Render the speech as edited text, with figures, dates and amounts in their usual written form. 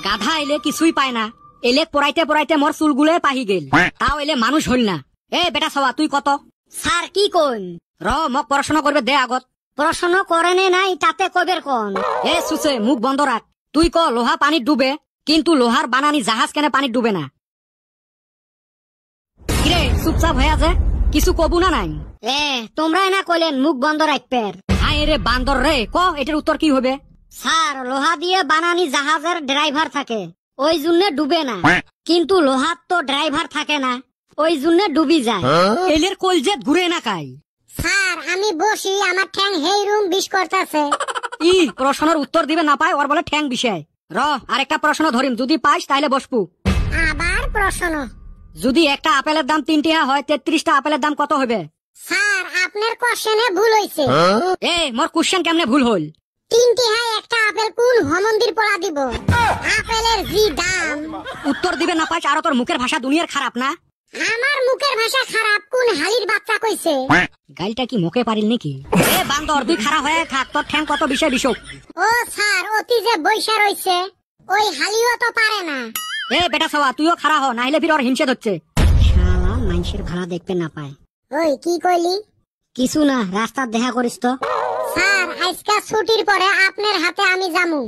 গাধা এলে কিছুই পায় না, এলে পড়াইতে পড়াইতে মোর চুলগুলো পাহি গেল, তাও এলে মানুষ হইল না। এ বেটা সবা তুই কত? স্যার কি কইন? মোক পড়াশোনা করবে দে আগত। পড়াশোনা করেনে নাই তাতে কবের কোন? এ সুসে মুখ বন্ধ রাখ। তুই ক লোহা পানিত ডুবে, কিন্তু লোহার বানানি জাহাজ কেনে পানিত ডুবে না? কিরে চুপচাপ হয়ে আছে, কিছু কবু না নাই? তোমরা না কইলেন মুখ বন্ধ রাখবের। হাই রে বান্দর রে, ক এটার উত্তর কি হবে? স্যার লোহা দিয়ে বানানি জাহাজের ড্রাইভার থাকে, ওই জন্য ডুবে না। কিন্তু লোহার তো ড্রাইভার থাকে না, ওই জন্য ডুবি যায়। এলের কলজেত ঘুরে না কাই? স্যার আমি বসি, আমার ঠ্যাং হেই রুম বিষ করতেছে। ই প্রশ্নের উত্তর দিবে না পায়, ওর বলে ঠ্যাং বিষয়। আরেকটা প্রশ্ন ধরিম, যদি পাইস তাইলে বসবু। আবার প্রশ্ন? যদি একটা আপেলের দাম 3 টাকা হয়, 33টা আপেলের দাম কত হবে? স্যার আপনার কোশ্চেনে ভুল হইছে। মোর কোশ্চেন কেমনে ভুল হল? 3 টাকায় একটা আপেল কোন মন্দির পড়া দিব? আপেলের জি দাম। উত্তর দিবে না পাইস, আর তোর মুখের ভাষা দুনিয়ার খারাপ না? আমার মুখের ভাষা খারাপ কোন হালির বাচ্চা কইছে? গাইলটা কি মুখে পারিল নাকি? বান্দর তুই খারাপ হয়ে থাক, তোর ঠ্যাং কত বিষয় বিষক। ও স্যার অতি যে বৈশা রইছে, ওই হালিও তো পারে না। বেটা সবা তুইও খারাপ হ, নাইলে ফির ওর হিংসে ধরছে। শালা মানুষের ভাড়া দেখতে না পায়। ওই কি কইলি? কিছু না, রাস্তার দেখা করিস তো। স্যার আজকে ছুটির পরে আপনার হাতে আমি যামু।